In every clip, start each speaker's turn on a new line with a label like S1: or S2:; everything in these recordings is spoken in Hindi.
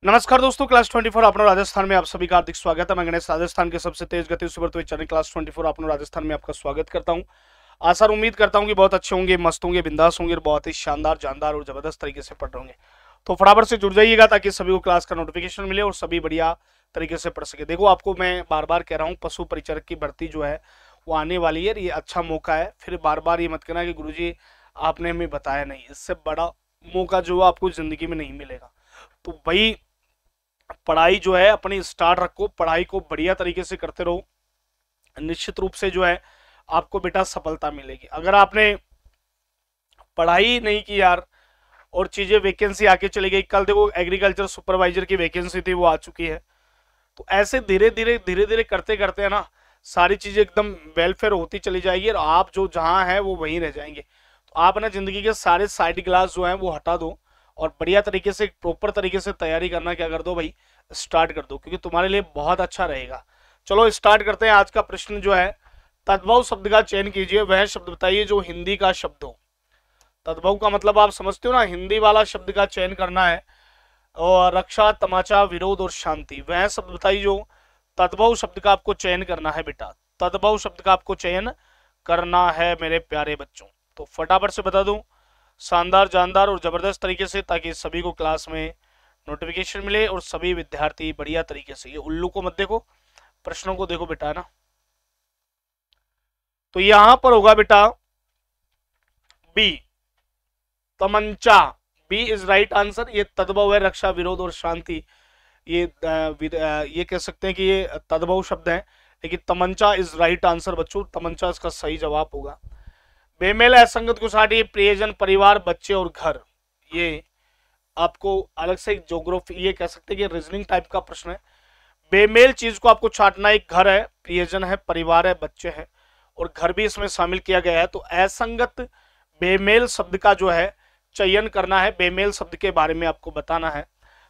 S1: नमस्कार दोस्तों, क्लास 24 अपनों राजस्थान में आप सभी का हार्दिक स्वागत है। मैं गणेश राजस्थान के सबसे तेज गति सुपर चैनल क्लास 24 अपनों राजस्थान में आपका स्वागत करता हूं। आशा और उम्मीद करता हूं कि बहुत अच्छे होंगे, मस्त होंगे, बिंदास होंगे और बहुत ही शानदार, जानदार और जबरदस्त तरीके से पढ़ रहे होंगे। तो फटाफट से जुड़ जाइएगा ताकि सभी को क्लास का नोटिफिकेशन मिले और सभी बढ़िया तरीके से पढ़ सके। देखो, आपको मैं बार बार कह रहा हूँ, पशु परिचारक की भर्ती जो है वो आने वाली है। ये अच्छा मौका है। फिर बार बार ये मत कहना कि गुरुजी आपने हमें बताया नहीं। इससे बड़ा मौका जो है आपको जिंदगी में नहीं मिलेगा। तो भाई, पढ़ाई जो है अपनी स्टार्ट रखो, पढ़ाई को बढ़िया तरीके से करते रहो। निश्चित रूप से जो है आपको बेटा सफलता मिलेगी। अगर आपने पढ़ाई नहीं की यार और चीजें वैकेंसी आके चली गई, कल देखो एग्रीकल्चर सुपरवाइजर की वैकेंसी थी, वो आ चुकी है। तो ऐसे धीरे धीरे करते करते है ना, सारी चीजें एकदम वेलफेयर होती चली जाएगी और आप जो जहां है वो वहीं रह जाएंगे। तो आप ना जिंदगी के सारे साइड ग्लास जो है वो हटा दो और बढ़िया तरीके से, प्रॉपर तरीके से तैयारी करना क्या कर दो भाई, स्टार्ट कर दो, क्योंकि तुम्हारे लिए बहुत अच्छा रहेगा। चलो स्टार्ट करते हैं। आज का प्रश्न जो है, तद्भव शब्द का चयन कीजिए। वह शब्द बताइए जो हिंदी का शब्द हो। तद्भव का मतलब आप समझते हो ना, हिंदी वाला शब्द का चयन करना है। और रक्षा, तमाचा, विरोध और शांति, वह शब्द बताइए जो तद्भव शब्द का आपको चयन करना है बेटा। तद्भव शब्द का आपको चयन करना है मेरे प्यारे बच्चों। तो फटाफट से बता दूं, शानदार, जानदार और जबरदस्त तरीके से, ताकि सभी को क्लास में नोटिफिकेशन मिले और सभी विद्यार्थी बढ़िया तरीके से, ये उल्लू को मत देखो, प्रश्नों को देखो बेटा, है ना। तो यहां पर होगा बेटा बी, तमंचा। B is right answer. ये तद्भव है, रक्षा, विरोध और शांति। ये कह सकते हैं कि ये तद्भव शब्द है, लेकिन तमंचा इज राइट आंसर बच्चों। तमंचा इसका सही जवाब होगा। बेमेल असंगत को साटिए प्रियजन, परिवार, बच्चे और घर। ये आपको अलग से ज्योग्राफी, ये कह सकते हैं कि रीजनिंग टाइप का प्रश्न है। बेमेल चीज को आपको छाटना, एक घर है, प्रियजन है, परिवार है, बच्चे हैं और घर भी इसमें शामिल किया गया है। तो असंगत बेमेल शब्द का जो है चयन करना है, बेमेल शब्द के बारे में आपको बताना है।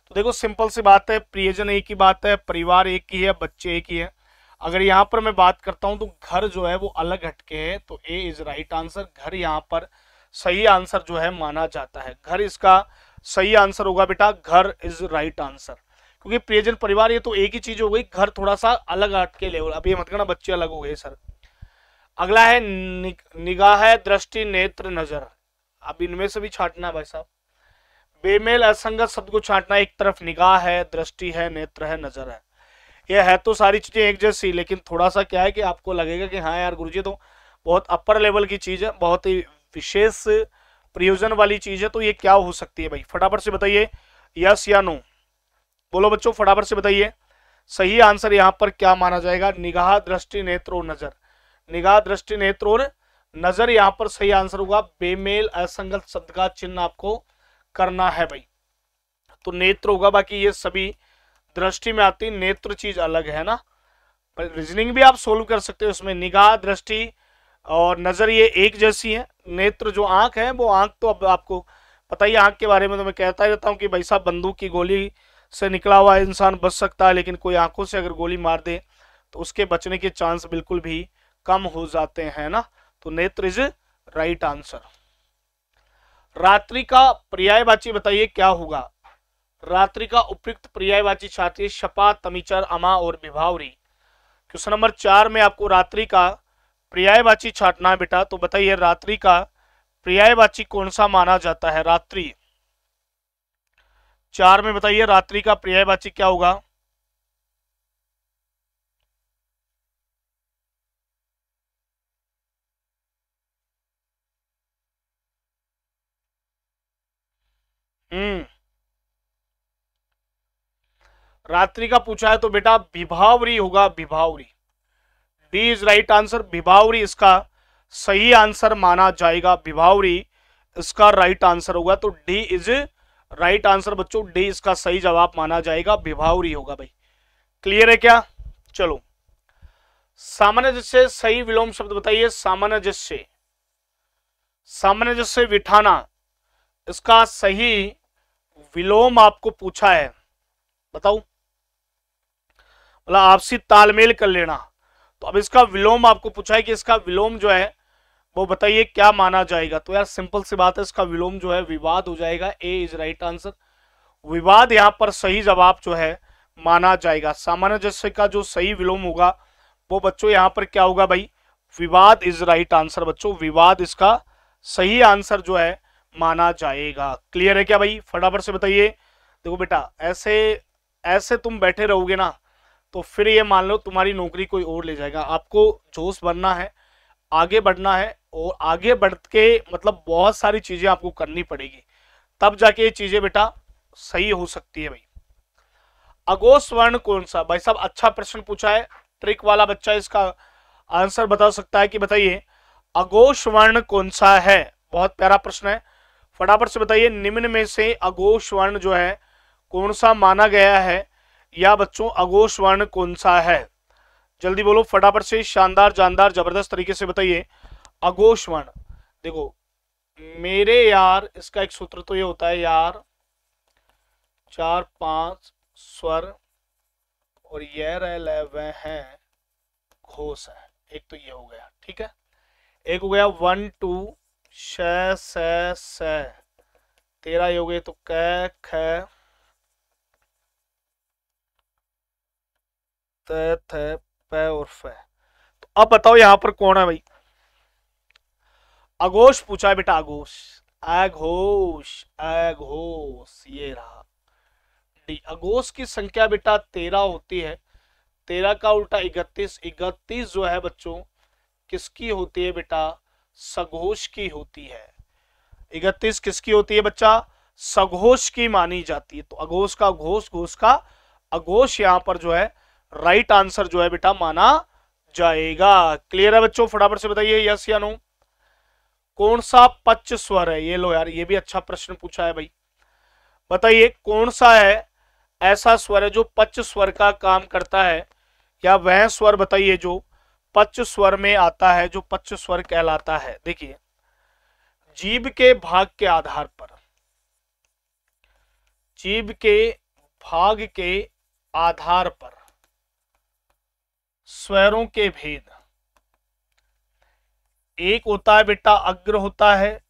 S1: तो देखो, सिंपल सी बात है, प्रियजन एक ही बात है, परिवार एक ही है, बच्चे एक ही है। अगर यहाँ पर मैं बात करता हूं तो घर जो है वो अलग हटके है, तो ए इज राइट आंसर। घर यहाँ पर सही आंसर जो है माना जाता है। घर इसका सही आंसर होगा बेटा, घर इज राइट आंसर। क्योंकि प्रियजन, परिवार ये तो एक ही चीज हो गई, घर थोड़ा सा अलग हटके लेवल। अब ये मत कहना बच्चे अलग हो गए सर। अगला है निगाह, दृष्टि, नेत्र, नजर। अब इनमें से भी छाटना है भाई साहब। बेमेल असंगत शब्द को छाटना, एक तरफ निगाह है, दृष्टि है, नेत्र है, नजर है। ये है तो सारी चीजें एक जैसी, लेकिन थोड़ा सा क्या है कि आपको लगेगा कि हाँ यार गुरुजी तो बहुत अपर लेवल की चीज है, बहुत ही विशेष प्रयोजन वाली चीज है। तो ये क्या हो सकती है भाई, फटाफट से बताइए, यस या नो। बोलो बच्चों, फटाफट से बताइए सही आंसर यहाँ पर क्या माना जाएगा। निगाह, दृष्टि, नेत्र और नजर। निगाह, दृष्टि, नेत्र और नजर यहाँ पर सही आंसर होगा। बेमेल असंगत शब्द का चिन्ह आपको करना है भाई। तो नेत्र होगा, बाकी ये सभी दृष्टि में आती, नेत्र चीज अलग है ना। पर रीजनिंग भी आप सोल्व कर सकते हो इसमें। निगाह, दृष्टि और नजर ये एक जैसी है। नेत्र जो आंख है, वो आंख तो अब आपको पता ही, आंख के बारे में तो मैं कहता ही रहता हूँ कि भाई साहब, बंदूक की गोली से निकला हुआ इंसान बच सकता है, लेकिन कोई आंखों से अगर गोली मार दे तो उसके बचने के चांस बिल्कुल भी कम हो जाते हैं ना। तो नेत्र इज राइट आंसर। रात्रि का पर्यायवाची बताइए क्या होगा। रात्रि का उपयुक्त पर्यायवाची छात्रीय शपा, तमिचर, अमा और विभावरी। क्वेश्चन नंबर 4 में आपको रात्रि का पर्यायवाची छाटना है बेटा। तो बताइए रात्रि का पर्यायवाची कौन सा माना जाता है। रात्रि 4 में बताइए रात्रि का पर्यायवाची क्या होगा। रात्रि का पूछा है तो बेटा विभावरी होगा, विभावरी। D is right answer. विभावरी इसका सही आंसर माना जाएगा। विभावरी इसका राइट आंसर होगा। तो डी इज राइट आंसर बच्चों। डी इसका सही जवाब माना जाएगा, विभावरी होगा भाई। क्लियर है क्या। चलो, सामंजस्य सही विलोम शब्द बताइए। सामंजस्य, सामंजस्य बिठाना, इसका सही विलोम आपको पूछा है, बताओ। मतलब आपसी तालमेल कर लेना। तो अब इसका विलोम आपको पूछा है कि इसका विलोम जो है वो बताइए क्या माना जाएगा। तो यार सिंपल सी बात है, इसका विलोम जो है विवाद हो जाएगा। ए इज राइट आंसर। विवाद यहाँ पर सही जवाब जो है माना जाएगा। सामंजस्य का जो सही विलोम होगा वो बच्चों यहाँ पर क्या होगा भाई, विवाद इज राइट आंसर बच्चों, विवाद इसका सही आंसर जो है माना जाएगा। क्लियर है क्या भाई, फटाफट से बताइए। देखो बेटा ऐसे ऐसे तुम बैठे रहोगे ना तो फिर ये मान लो तुम्हारी नौकरी कोई और ले जाएगा। आपको जोश बनना है, आगे बढ़ना है, और आगे बढ़ के मतलब बहुत सारी चीजें आपको करनी पड़ेगी, तब जाके ये चीजें बेटा सही हो सकती है भाई। अघोष वर्ण कौन सा, भाई साहब अच्छा प्रश्न पूछा है, ट्रिक वाला बच्चा इसका आंसर बता सकता है कि बताइए अघोष वर्ण कौन सा है। बहुत प्यारा प्रश्न है, फटाफट से बताइए निम्न में से अघोष वर्ण जो है कौन सा माना गया है, या बच्चों अघोष वर्ण कौन सा है, जल्दी बोलो फटाफट से, शानदार जानदार जबरदस्त तरीके से बताइए अघोष वर्ण। देखो मेरे यार इसका एक सूत्र तो ये होता है यार 4-5 स्वर और ये वह है घोष है, एक तो ये हो गया, ठीक है। एक हो गया 1 2 श 13 ये हो गए, तो क ख त थ प और फ। तो अब बताओ यहां पर कौन है भाई, अघोष पूछा है बेटा, अघोष अघोष अघोष ये रहा डी। अघोष की संख्या बेटा 13 होती है, 13 का उल्टा 31, 31 जो है बच्चों किसकी होती है बेटा, सघोष की होती है। 31 किसकी होती है बच्चा, सघोष की मानी जाती है। तो अघोष का घोष, घोष का अघोष यहां पर जो है राइट आंसर जो है बेटा माना जाएगा। क्लियर है बच्चों, फटाफट से बताइए यस या नो। कौन सा पच स्वर है, ये लो यार ये भी अच्छा प्रश्न पूछा है भाई, बताइए कौन सा है ऐसा स्वर है जो पच स्वर का काम करता है, या वह स्वर बताइए जो पच स्वर में आता है, जो पच स्वर कहलाता है। देखिए जीभ के भाग के आधार पर, जीभ के भाग के आधार पर स्वरों के भेद, एक होता है बेटा अग्र होता है,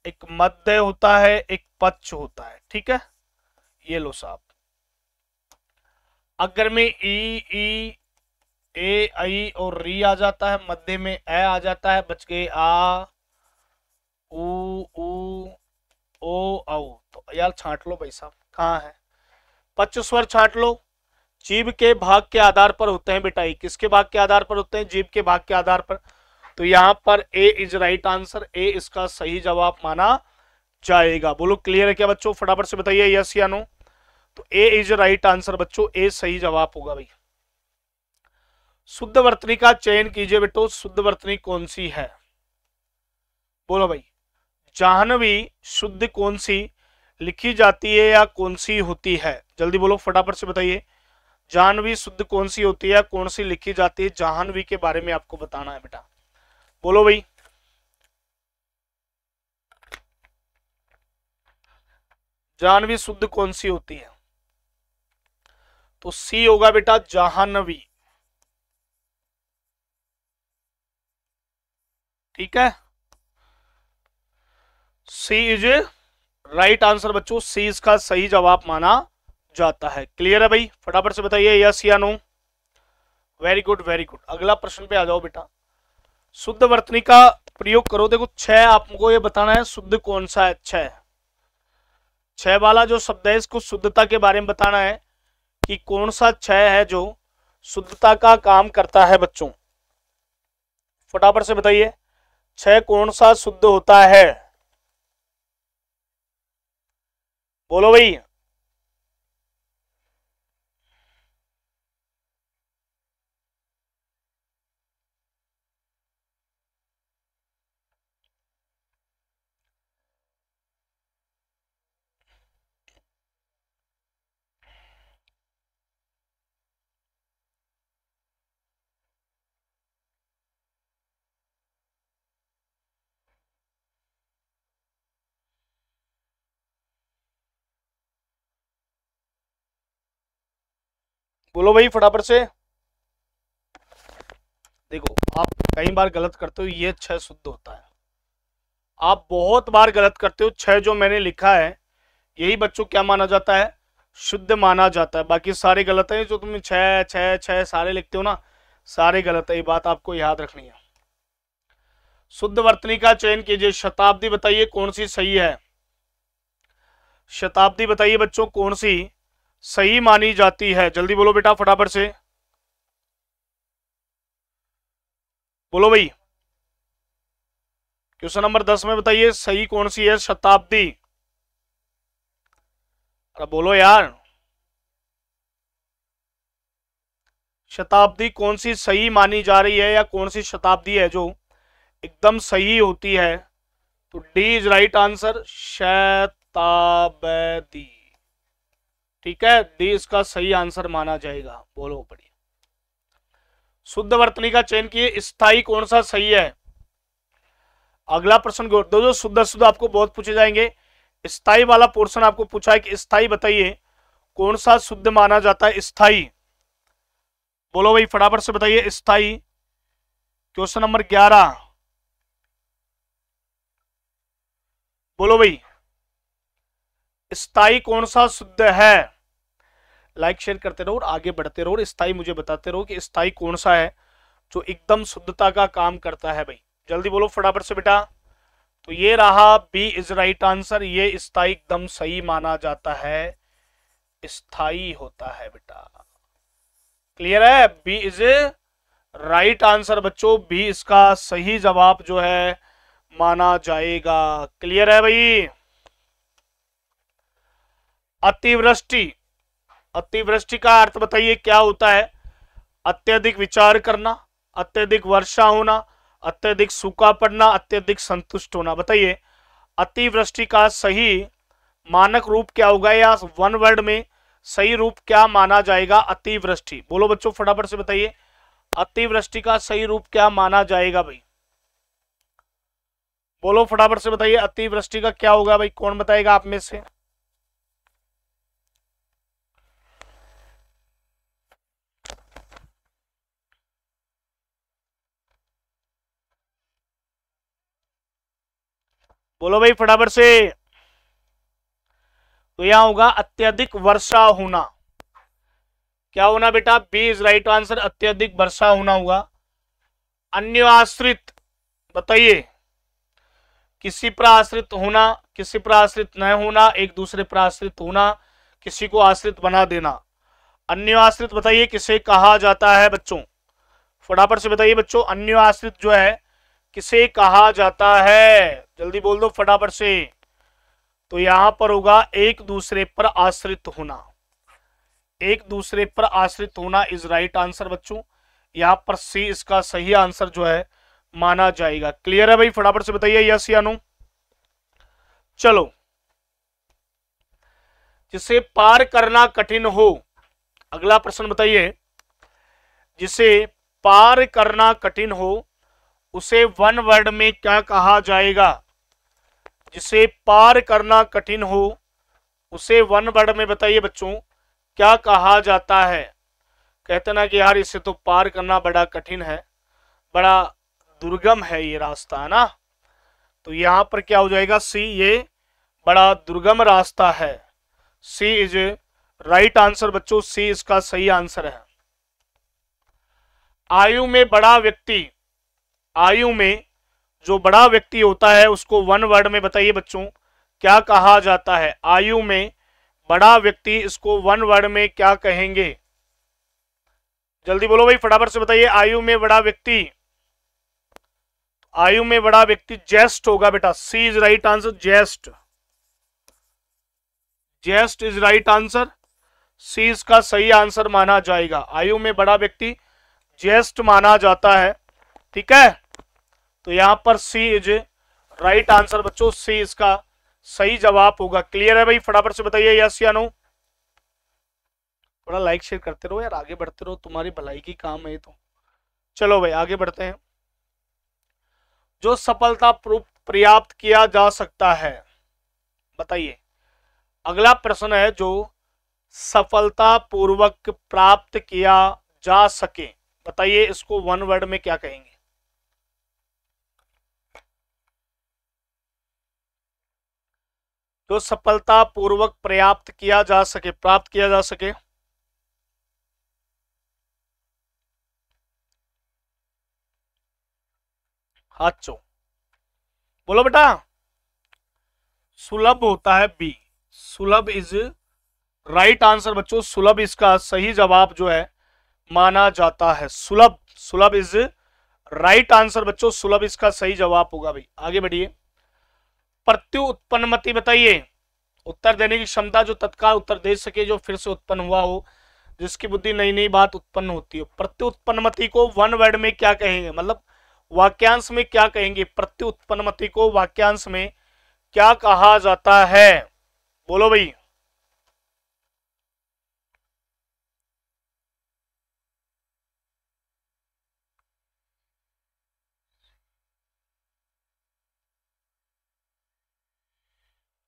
S1: एक मध्य होता है, एक पच्छ होता है, ठीक है। ये लो साहब, अग्र में ई ए आई और री आ जाता है, मध्य में ए आ जाता है, बच गए आ उ ओ औ। तो यार छांट लो भाई साहब, कहाँ है पच्च स्वर, छांट लो। जीभ के भाग के आधार पर होते हैं बेटा, किसके भाग के आधार पर होते हैं, जीभ के भाग के आधार पर। तो यहां पर ए इज राइट आंसर, ए इसका सही जवाब माना जाएगा। बोलो क्लियर है क्या बच्चों, फटाफट से बताइए यस या नो। तो ए इज राइट आंसर बच्चों, ए सही जवाब होगा भाई। शुद्ध वर्तनी का चयन कीजिए बेटो, शुद्ध वर्तनी कौन सी है, बोलो भाई। जाह्नवी शुद्ध कौन सी लिखी जाती है या कौन सी होती है, जल्दी बोलो फटाफट से बताइए। जाह्नवी शुद्ध कौन सी होती है, कौन सी लिखी जाती है, जाह्नवी के बारे में आपको बताना है बेटा, बोलो भाई। जाह्नवी शुद्ध कौन सी होती है, तो सी होगा बेटा जाह्नवी, ठीक है। सी इज राइट आंसर बच्चों, सी इसका सही जवाब माना जाता है। क्लियर है भाई, फटाफट से बताइए यस या no. Very good very good, अगला प्रश्न पे आ जाओ बेटा। शुद्ध वर्तनी का प्रयोग करो। देखो 6 आपको ये बताना है शुद्ध कौन सा है, 6 वाला जो शब्द है इसको शुद्धता के बारे में बताना है कि कौन सा 6 है जो शुद्धता का काम करता है बच्चों, फटाफट से बताइए 6 कौन सा शुद्ध होता है, बोलो भाई। बोलो भाई फटाफट से। देखो आप कई बार गलत करते हो, ये 6 शुद्ध होता है, आप बहुत बार गलत करते हो। 6 जो मैंने लिखा है यही बच्चों क्या माना जाता है, शुद्ध माना जाता है। बाकी सारे गलत है, जो तुम छह छह छह सारे लिखते हो ना, सारे गलत है, ये बात आपको याद रखनी है। शुद्ध वर्तनी का चयन कीजिए। शताब्दी बताइए कौन सी सही है, शताब्दी बताइए बच्चों कौन सी सही मानी जाती है, जल्दी बोलो बेटा फटाफट से बोलो भाई। क्वेश्चन नंबर 10 में बताइए सही कौन सी है शताब्दी, अरे बोलो यार, शताब्दी कौन सी सही मानी जा रही है, या कौन सी शताब्दी है जो एकदम सही होती है। तो डी इज राइट आंसर, शताब्दी। ठीक है, डी इसका सही आंसर माना जाएगा। बोलो बढ़िया। शुद्ध वर्तनी का चयन किए, स्थाई कौन सा सही है। अगला प्रश्न दो, शुद्ध शुद्ध आपको बहुत पूछे जाएंगे। स्थाई वाला पोर्शन आपको पूछा है कि स्थाई बताइए कौन सा शुद्ध माना जाता है, स्थाई। बोलो भाई फटाफट से बताइए स्थाई। क्वेश्चन नंबर 11 बोलो भाई, स्थाई कौन सा शुद्ध है। लाइक शेयर करते रहो और आगे बढ़ते रहो, स्थाई मुझे बताते रहो कि स्थाई कौन सा है जो एकदम शुद्धता का काम करता है। भाई जल्दी बोलो फटाफट से बेटा। तो ये रहा बी इज राइट आंसर, ये स्थाई एकदम सही माना जाता है, स्थाई होता है बेटा। क्लियर है, बी इज राइट आंसर बच्चों, बी इसका सही जवाब जो है माना जाएगा। क्लियर है भाई। अतिवृष्टि, अतिवृष्टि का अर्थ बताइए क्या होता है। अत्यधिक विचार करना, अत्यधिक वर्षा होना, अत्यधिक सूखा पड़ना, अत्यधिक संतुष्ट होना। बताइए अतिवृष्टि का सही मानक रूप क्या होगा, या वन वर्ड में सही रूप क्या माना जाएगा। अतिवृष्टि बोलो बच्चों फटाफट से बताइए, अतिवृष्टि का सही रूप क्या माना जाएगा। भाई बोलो फटाफट से बताइए अतिवृष्टि का क्या होगा। भाई कौन बताएगा आप में से। बोलो भाई फटाफट से। तो यहां होगा अत्यधिक वर्षा होना। क्या होना बेटा, बी इज राइट आंसर, अत्यधिक वर्षा होना होगा। अन्य आश्रित बताइए, किसी पर आश्रित होना, किसी पर आश्रित न होना, एक दूसरे पर आश्रित होना, किसी को आश्रित बना देना। अन्य आश्रित बताइए किसे कहा जाता है बच्चों, फटाफट से बताइए बच्चों। अन्य आश्रित जो है किसे कहा जाता है, जल्दी बोल दो फटाफट से। तो यहां पर होगा एक दूसरे पर आश्रित होना, एक दूसरे पर आश्रित होना इज राइट आंसर बच्चों। यहां पर सी इसका सही आंसर जो है माना जाएगा। क्लियर है भाई, फटाफट से बताइए यस या नो। चलो, जिसे पार करना कठिन हो, अगला प्रश्न बताइए। जिसे पार करना कठिन हो उसे वन वर्ड में क्या कहा जाएगा। जिसे पार करना कठिन हो उसे वन वर्ड में बताइए बच्चों क्या कहा जाता है। कहते ना कि यार इसे तो पार करना बड़ा कठिन है, बड़ा दुर्गम है ये रास्ता, है ना। तो यहां पर क्या हो जाएगा, सी, ये बड़ा दुर्गम रास्ता है। सी इज राइट आंसर बच्चों, सी इसका सही आंसर है। आयु में बड़ा व्यक्ति, आयु में जो बड़ा व्यक्ति होता है उसको वन वर्ड में बताइए बच्चों क्या कहा जाता है। आयु में बड़ा व्यक्ति, इसको वन वर्ड में क्या कहेंगे, जल्दी बोलो भाई फटाफट से बताइए। आयु में बड़ा व्यक्ति, आयु में बड़ा व्यक्ति जेस्ट होगा बेटा, सी इज राइट आंसर, जेस्ट, जेस्ट इज राइट आंसर, सी इसका सही आंसर माना जाएगा। आयु में बड़ा व्यक्ति जेस्ट माना जाता है, ठीक है। तो यहां पर सी इज राइट आंसर बच्चों, सी इसका सही जवाब होगा। क्लियर है भाई, फटाफट से बताइए यस या नो। थोड़ा लाइक शेयर करते रहो यार, आगे बढ़ते रहो, तुम्हारी भलाई की काम है तो। चलो भाई आगे बढ़ते हैं। जो सफलता पर्याप्त किया जा सकता है, बताइए। अगला प्रश्न है जो सफलता पूर्वक प्राप्त किया जा सके, बताइए इसको वन वर्ड में क्या कहेंगे। जो सफलता पूर्वक प्राप्त किया जा सके। हाथों बोलो बेटा। सुलभ होता है बी, सुलभ इज राइट आंसर बच्चों। सुलभ इसका सही जवाब जो है माना जाता है। सुलभ, सुलभ इज राइट आंसर बच्चों, सुलभ इसका सही जवाब होगा भाई। आगे बढ़िए। प्रत्युत्पन्नमति बताइए। उत्तर देने की क्षमता, जो तत्काल उत्तर दे सके, जो फिर से उत्पन्न हुआ हो, जिसकी बुद्धि नई नई बात उत्पन्न होती हो। प्रत्युत्पन्नमति को वन वर्ड में क्या कहेंगे, मतलब वाक्यांश में क्या कहेंगे? प्रत्युत्पन्नमति को वाक्यांश में क्या कहा जाता है? बोलो भाई।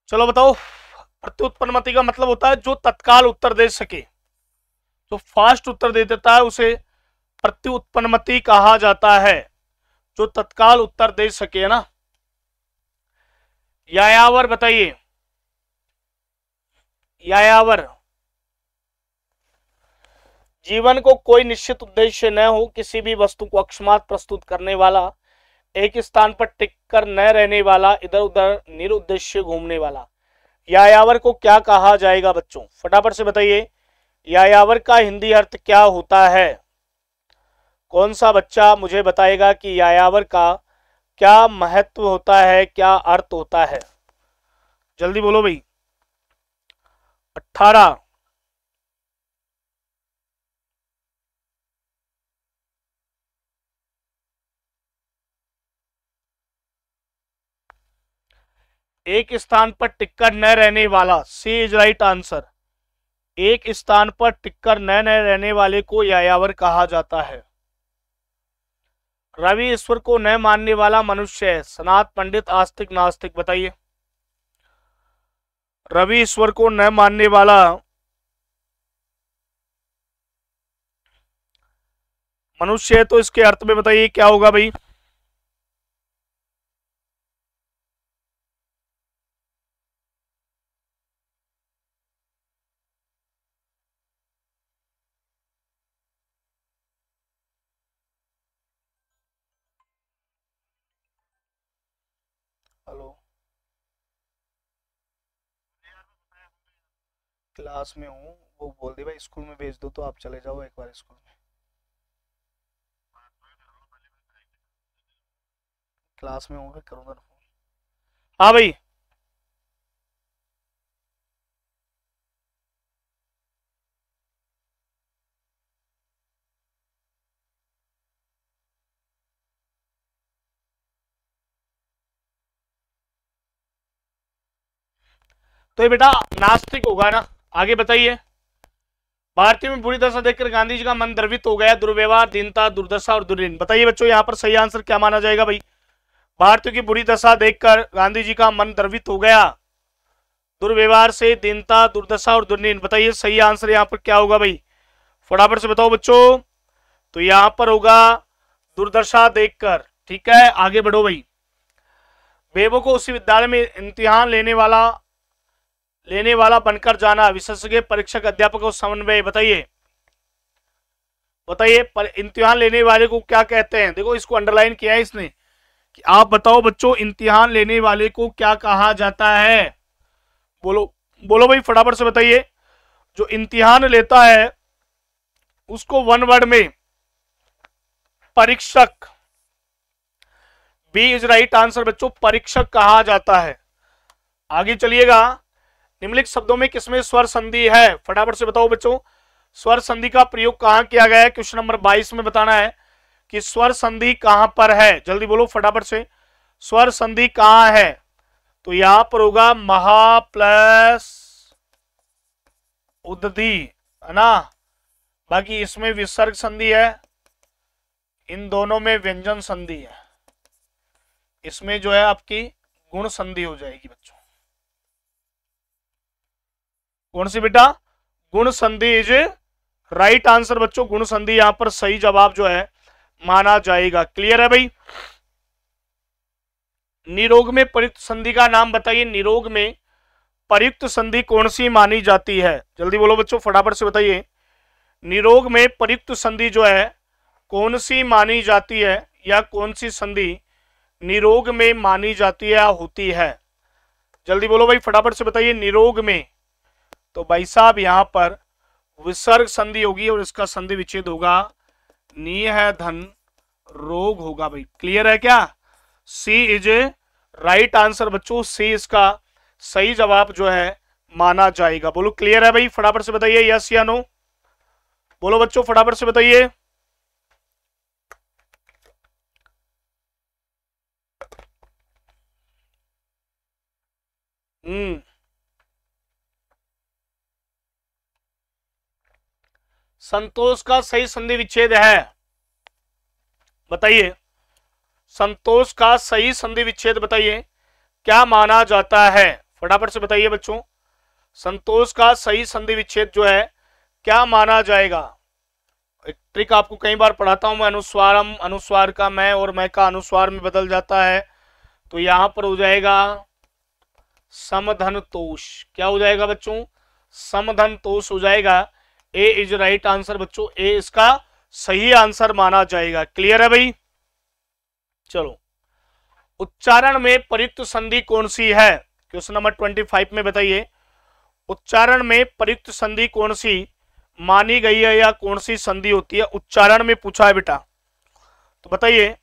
S1: चलो बताओ। प्रत्युत्पन्नमति का मतलब होता है जो तत्काल उत्तर दे सके, जो फास्ट उत्तर दे देता है उसे प्रत्युत्पन्नमति कहा जाता है। जो तत्काल उत्तर दे सके ना। यायावर बताइए। यायावर, जीवन को कोई निश्चित उद्देश्य न हो, किसी भी वस्तु को अकस्मात प्रस्तुत करने वाला, एक स्थान पर टिक कर न रहने वाला, इधर उधर निरुद्देश्य घूमने वाला। यायावर को क्या कहा जाएगा बच्चों? फटाफट से बताइए। यायावर का हिंदी अर्थ क्या होता है? कौन सा बच्चा मुझे बताएगा कि यायावर का क्या महत्व होता है, क्या अर्थ होता है? जल्दी बोलो भाई। 18। एक स्थान पर टिककर न रहने वाला, सी इज राइट आंसर। एक स्थान पर टिककर न रहने वाले को यायावर कहा जाता है। रवि ईश्वर को न मानने वाला मनुष्य है, सनात पंडित आस्तिक नास्तिक बताइए। रवि ईश्वर को न मानने वाला मनुष्य है, तो इसके अर्थ में बताइए क्या होगा भाई? हेलो, क्लास में हूँ, वो बोल दे भाई स्कूल में भेज दो, तो आप चले जाओ एक बार स्कूल में। क्लास में हूँ, करूँगा फोन। हाँ भाई। तो ये बेटा नास्तिक होगा ना। आगे बताइए। भारतीयों में बुरी दशा देखकर गांधी जी का मन द्रवित हो गया। दुर्व्यवहार, दीनता, दुर्दशा और दुर्ऋण बताइए बच्चों, यहाँ पर सही आंसर क्या माना जाएगा भाई? भारतीयों की बुरी दशा देखकर गांधी जी का मन द्रवित हो गया। दुर्व्यवहार से, दीनता, दुर्दशा और दुर्ऋण बताइए सही आंसर यहाँ पर क्या होगा भाई? फटाफट से बताओ बच्चों। तो यहाँ पर होगा दुर्दशा देखकर। ठीक है, आगे बढ़ो भाई। बेबो को उसी विद्यालय में इम्तिहान लेने वाला बनकर जाना। विशेषज्ञ, परीक्षक, अध्यापक को समन्वय बताइए। बताइए इम्तिहान लेने वाले को क्या कहते हैं? देखो इसको अंडरलाइन किया है इसने कि आप बताओ बच्चों, इम्तिहान लेने वाले को क्या कहा जाता है? बोलो बोलो भाई, फटाफट से बताइए। जो इम्तिहान लेता है उसको वन वर्ड में परीक्षक, बी इज राइट आंसर बच्चों, परीक्षक कहा जाता है। आगे चलिएगा। निम्नलिखित शब्दों में किसमें स्वर संधि है? फटाफट से बताओ बच्चों, स्वर संधि का प्रयोग कहां किया गया है? क्वेश्चन नंबर 22 में बताना है कि स्वर संधि कहां पर है। जल्दी बोलो फटाफट से, स्वर संधि कहां है? तो यहां पर होगा महा प्लस उदधि, है ना। बाकी इसमें विसर्ग संधि है, इन दोनों में व्यंजन संधि है। इसमें जो है आपकी गुण संधि हो जाएगी बच्चों। कौन सी बेटा? गुण संधि इज राइट आंसर बच्चों। गुण संधि यहां पर सही जवाब जो है माना जाएगा। क्लियर है भाई? निरोग में परित संधि का नाम बताइए। निरोग में प्रयुक्त संधि कौन सी मानी जाती है? जल्दी बोलो बच्चों, फटाफट से बताइए। निरोग में प्रयुक्त संधि जो है कौन सी मानी जाती है, या कौन सी संधि निरोग में मानी जाती है या होती है? जल्दी बोलो भाई, फटाफट से बताइए। निरोग में तो भाई साहब यहां पर विसर्ग संधि होगी और इसका संधि विच्छेद होगा नी है धन रोग होगा भाई। क्लियर है क्या? सी इज राइट आंसर बच्चों, सी इसका सही जवाब जो है माना जाएगा। बोलो क्लियर है भाई, फटाफट से बताइए यस या नो। बोलो बच्चों फटाफट से बताइए। संतोष का सही संधि विच्छेद है, बताइए। संतोष का सही संधि विच्छेद बताइए, क्या माना जाता है? फटाफट से बताइए बच्चों, संतोष का सही संधि विच्छेद जो है क्या माना जाएगा? एक ट्रिक आपको कई बार पढ़ाता हूं मैं, अनुस्वारम, अनुस्वार का मैं और मैं का अनुस्वार में बदल जाता है, तो यहां पर हो जाएगा समधन तोष। क्या हो जाएगा बच्चों? समधन तोष हो जाएगा। ए इज राइट आंसर बच्चों, ए इसका सही आंसर माना जाएगा। क्लियर है भाई? चलो, उच्चारण में प्रयुक्त संधि कौन सी है? क्वेश्चन नंबर 25 में बताइए, उच्चारण में प्रयुक्त संधि कौन सी मानी गई है या कौन सी संधि होती है? उच्चारण में पूछा है बेटा, तो बताइए।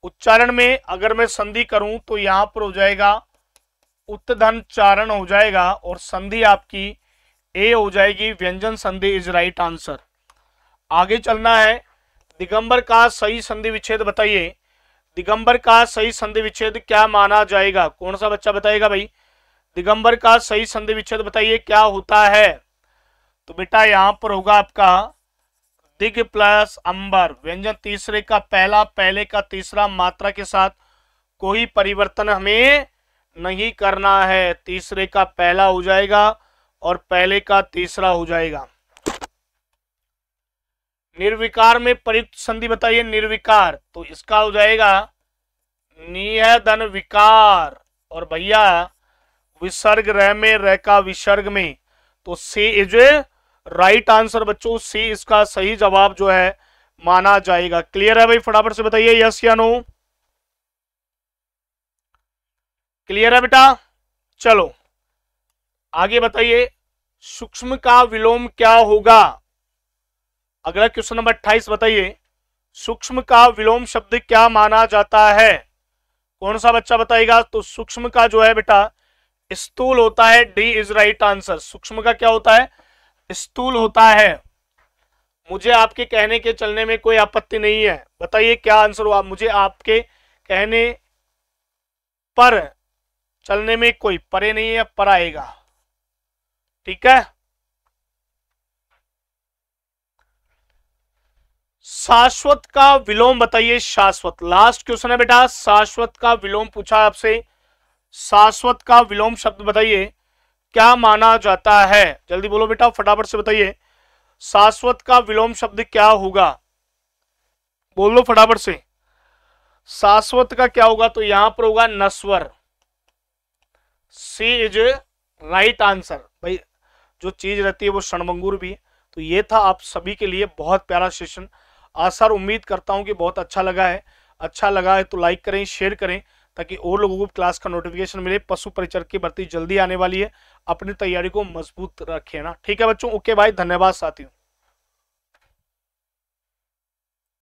S1: उच्चारण में अगर मैं संधि करूं तो यहां पर हो जाएगा उत्तधन चारण हो जाएगा, और संधि आपकी ए हो जाएगी, व्यंजन संधि इज राइट आंसर। आगे चलना है, दिगंबर का सही संधि विच्छेद बताइए। दिगंबर का सही संधि विच्छेद क्या माना जाएगा? कौन सा बच्चा बताएगा भाई? दिगंबर का सही संधि विच्छेद बताइए क्या होता है? तो बेटा यहां पर होगा आपका दिग प्लस अंबर, व्यंजन तीसरे का पहला, पहले का तीसरा, मात्रा के साथ कोई परिवर्तन हमें नहीं करना है। तीसरे का पहला हो जाएगा और पहले का तीसरा हो जाएगा। निर्विकार में प्रयुक्त संधि बताइए। निर्विकार तो इसका हो जाएगा निय धन विकार, और भैया विसर्ग रह में, रह का विसर्ग में, तो सी इज राइट आंसर बच्चों, सी इसका सही जवाब जो है माना जाएगा। क्लियर है भाई? फटाफट से बताइए यस या नो। क्लियर है बेटा? चलो आगे बताइए, सूक्ष्म का विलोम क्या होगा? अगला क्वेश्चन नंबर 28 बताइए, सूक्ष्म का विलोम शब्द क्या माना जाता है? कौन सा बच्चा बताएगा? तो सूक्ष्म का जो है बेटा स्थूल होता है, डी इज राइट आंसर। सूक्ष्म का क्या होता है? स्थूल होता है। मुझे आपके कहने के चलने में कोई आपत्ति नहीं है, बताइए क्या आंसर हुआ? मुझे आपके कहने पर चलने में कोई परे नहीं है, पर आएगा, ठीक है। शाश्वत का विलोम बताइए। शाश्वत लास्ट क्वेश्चन है बेटा, शाश्वत का विलोम पूछा आपसे। शाश्वत का विलोम शब्द बताइए क्या माना जाता है? जल्दी बोलो बेटा फटाफट से बताइए, शाश्वत का विलोम शब्द क्या होगा? बोलो फटाफट से, शाश्वत का क्या होगा? तो यहां पर होगा नश्वर, सी इज राइट आंसर। भाई जो चीज रहती है वो क्षणभंगुर भी है। तो ये था आप सभी के लिए बहुत प्यारा सेशन। आशा और उम्मीद करता हूं कि बहुत अच्छा लगा है। अच्छा लगा है तो लाइक करें, शेयर करें, ताकि और लोगों को क्लास का नोटिफिकेशन मिले। पशु परिचर की भर्ती जल्दी आने वाली है, अपनी तैयारी को मजबूत रखें ना। ठीक है बच्चों, ओके बाय, धन्यवाद साथियों।